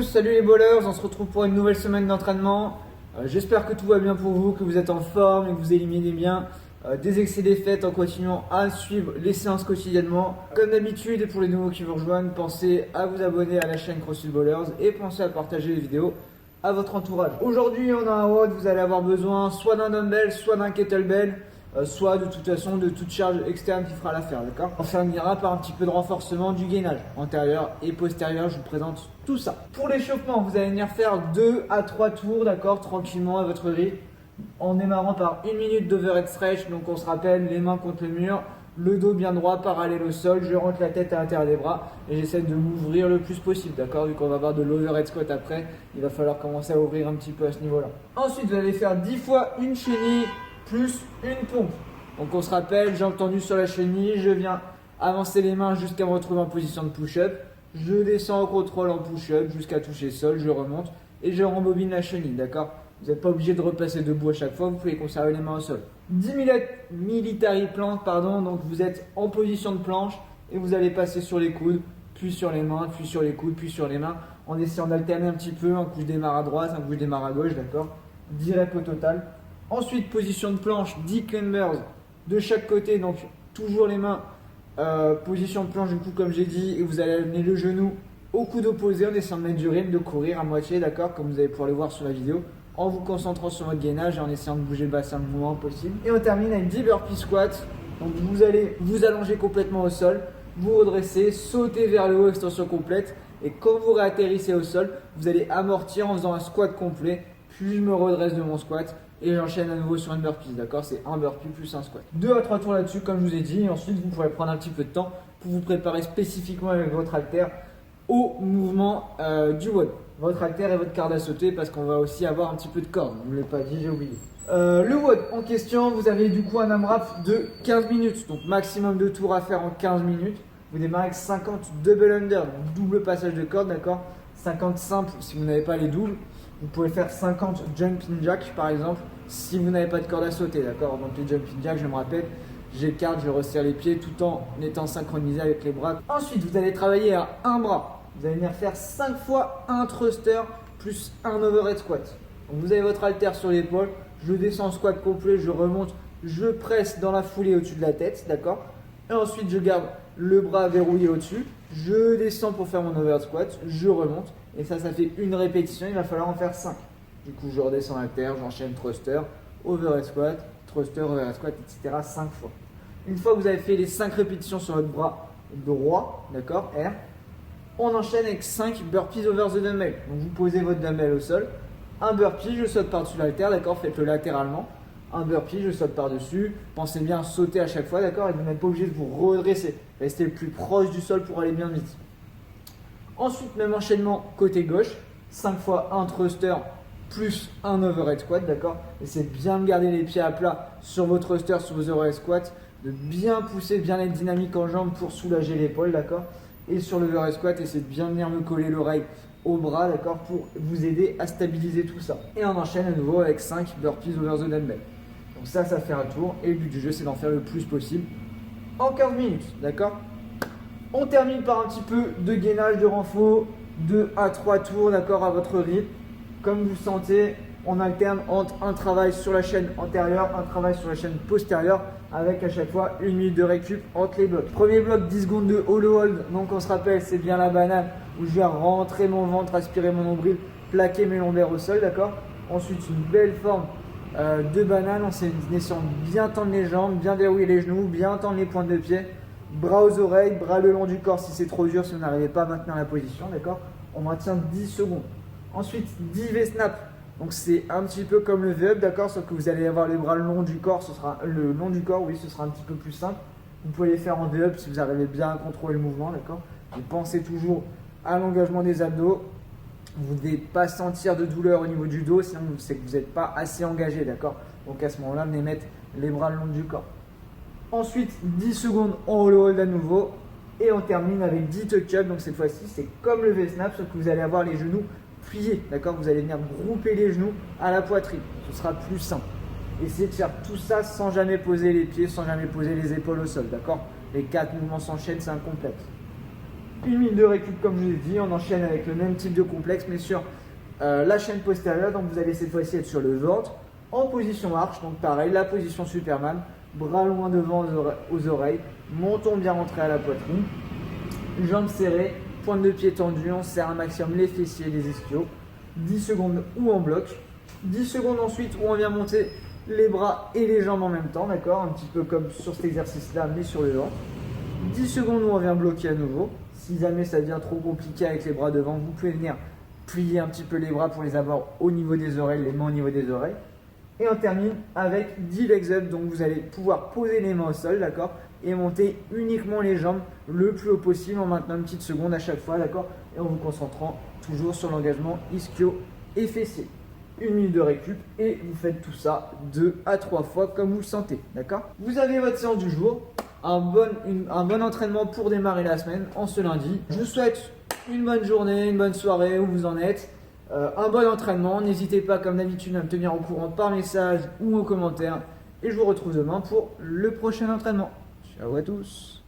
salut les bowlers, on se retrouve pour une nouvelle semaine d'entraînement. J'espère que tout va bien pour vous, que vous êtes en forme et que vous éliminez bien des excès des fêtes en continuant à suivre les séances quotidiennement. Comme d'habitude et pour les nouveaux qui vous rejoignent, pensez à vous abonner à la chaîne CrossFit Bowlers et pensez à partager les vidéos à votre entourage. Aujourd'hui on a un WOD, vous allez avoir besoin soit d'un dumbbell, soit d'un kettlebell. Soit de toute façon de toute charge externe qui fera l'affaire, d'accord? On finira par un petit peu de renforcement du gainage antérieur et postérieur, je vous présente tout ça. Pour l'échauffement, vous allez venir faire 2 à 3 tours, d'accord, tranquillement à votre rythme, en démarrant par 1 minute d'overhead stretch. Donc on se rappelle, les mains contre le mur, le dos bien droit, parallèle au sol, je rentre la tête à l'intérieur des bras et j'essaie de m'ouvrir le plus possible, d'accord? Vu qu'on va avoir de l'overhead squat après, il va falloir commencer à ouvrir un petit peu à ce niveau-là. Ensuite, vous allez faire 10 fois une chenille plus une pompe. Donc on se rappelle, jambes tendues sur la chenille, je viens avancer les mains jusqu'à me retrouver en position de push-up. Je descends au contrôle en push-up jusqu'à toucher le sol, je remonte et je rembobine la chenille, d'accord? Vous n'êtes pas obligé de repasser debout à chaque fois, vous pouvez conserver les mains au sol. 10 military plank, pardon, donc vous êtes en position de planche et vous allez passer sur les coudes, puis sur les mains, puis sur les coudes, puis sur les mains, en essayant d'alterner un petit peu, un coup je démarre à droite, un coup je démarre à gauche, d'accord? 10 reps au total. Ensuite, position de planche, 10 climbers de chaque côté, donc toujours les mains, position de planche du coup comme j'ai dit, et vous allez amener le genou au coude opposé en essayant de mettre du rythme, de courir à moitié, d'accord, comme vous allez pouvoir le voir sur la vidéo, en vous concentrant sur votre gainage et en essayant de bouger le bassin le moins possible. Et on termine avec 10 burpee squats, donc vous allez vous allonger complètement au sol, vous redresser, sauter vers le haut, extension complète, et quand vous réatterrissez au sol, vous allez amortir en faisant un squat complet, puis je me redresse de mon squat, et j'enchaîne à nouveau sur une burpee, d'accord? C'est un burpee plus un squat. 2 à 3 tours là-dessus, comme je vous ai dit. Et ensuite, vous pourrez prendre un petit peu de temps pour vous préparer spécifiquement avec votre haltère au mouvement du WOD. Votre haltère et votre corde à sauter, parce qu'on va aussi avoir un petit peu de corde. Je ne l'ai pas dit, j'ai oublié. Le WOD en question, vous avez du coup un AMRAP de 15 minutes. Donc maximum de tours à faire en 15 minutes. Vous démarrez avec 50 double under, donc double passage de corde, d'accord? 50 simples si vous n'avez pas les doubles. Vous pouvez faire 50 jumping jack par exemple si vous n'avez pas de corde à sauter, d'accord? Donc les jumping jack, je me rappelle, j'écarte, je resserre les pieds tout en étant synchronisé avec les bras. Ensuite, vous allez travailler à un bras. Vous allez venir faire 5 fois un thruster plus un overhead squat. Donc vous avez votre haltère sur l'épaule, je descends en squat complet, je remonte, je presse dans la foulée au-dessus de la tête, d'accord? Et ensuite, je garde le bras verrouillé au-dessus, je descends pour faire mon overhead squat, je remonte. Et ça fait une répétition, il va falloir en faire 5. Du coup, je redescends à terre, j'enchaîne thruster, overhead squat, thruster, overhead squat, etc. 5 fois. Une fois que vous avez fait les 5 répétitions sur votre bras droit, d'accord, R, on enchaîne avec 5 burpees over the dumbbell. Donc vous posez votre dumbbell au sol, un burpee, je saute par-dessus l'haltère, d'accord, faites-le latéralement. Un burpee, je saute par-dessus. Pensez bien à sauter à chaque fois, d'accord, et vous n'êtes pas obligé de vous redresser. Restez le plus proche du sol pour aller bien vite. Ensuite, même enchaînement côté gauche, 5 fois un thruster plus un overhead squat, d'accord? Essayez de bien garder les pieds à plat sur vos thrusters, sur vos overhead squats, de bien pousser, bien être dynamique en jambes pour soulager l'épaule, d'accord? Et sur l'overhead squat, essayez de bien venir me coller l'oreille au bras, d'accord? Pour vous aider à stabiliser tout ça. Et on enchaîne à nouveau avec 5 burpees over the dumbbell. Donc ça fait un tour et le but du jeu, c'est d'en faire le plus possible en 15 minutes, d'accord? On termine par un petit peu de gainage, de renfort, 2 à 3 tours, d'accord, à votre rythme. Comme vous sentez, on alterne entre un travail sur la chaîne antérieure, un travail sur la chaîne postérieure, avec à chaque fois 1 minute de récup entre les blocs. Premier bloc, 10 secondes de hollow hold, donc on se rappelle, c'est bien la banane, où je viens rentrer mon ventre, aspirer mon nombril, plaquer mes lombaires au sol, d'accord. Ensuite, une belle forme de banane, en essayant de bien tendre les jambes, bien verrouiller les genoux, bien tendre les pointes de pied. Bras aux oreilles, bras le long du corps si c'est trop dur, si vous n'arrivez pas à maintenir la position, d'accord? On maintient 10 secondes. Ensuite, 10 V-snap. Donc c'est un petit peu comme le V-up, d'accord? Sauf que vous allez avoir les bras le long du corps, ce sera un petit peu plus simple. Vous pouvez les faire en V-up si vous arrivez bien à contrôler le mouvement, d'accord? Et pensez toujours à l'engagement des abdos. Vous ne devez pas sentir de douleur au niveau du dos, sinon c'est que vous n'êtes pas assez engagé, d'accord? Donc à ce moment-là, venez mettre les bras le long du corps. Ensuite, 10 secondes en hollow hold à nouveau. Et on termine avec 10 touch-up. Donc cette fois-ci, c'est comme le V-snap, sauf que vous allez avoir les genoux pliés. D'accord? Vous allez venir grouper les genoux à la poitrine. Ce sera plus simple. Essayez de faire tout ça sans jamais poser les pieds, sans jamais poser les épaules au sol. D'accord? Les 4 mouvements s'enchaînent, c'est incomplexe. Une minute de récup comme je vous ai dit, on enchaîne avec le même type de complexe mais sur la chaîne postérieure. Donc vous allez cette fois-ci être sur le ventre, en position arche, donc pareil, la position Superman, bras loin devant aux oreilles, menton bien rentré à la poitrine, jambes serrées, pointe de pied tendue, on serre un maximum les fessiers et les ischios, 10 secondes ou en bloc, 10 secondes ensuite où on vient monter les bras et les jambes en même temps, d'accord, un petit peu comme sur cet exercice-là mais sur le ventre. 10 secondes où on vient bloquer à nouveau. Si jamais ça devient trop compliqué avec les bras devant, vous pouvez venir plier un petit peu les bras pour les avoir au niveau des oreilles, les mains au niveau des oreilles. Et on termine avec 10 legs up, donc vous allez pouvoir poser les mains au sol, d'accord, et monter uniquement les jambes le plus haut possible en maintenant une petite seconde à chaque fois, d'accord, et en vous concentrant toujours sur l'engagement ischio et fessier. Une minute de récup et vous faites tout ça 2 à 3 fois comme vous le sentez, d'accord. Vous avez votre séance du jour, un bon entraînement pour démarrer la semaine en ce lundi. Je vous souhaite une bonne journée, une bonne soirée où vous en êtes, un bon entraînement. N'hésitez pas comme d'habitude à me tenir au courant par message ou en commentaire et je vous retrouve demain pour le prochain entraînement. Ciao à tous.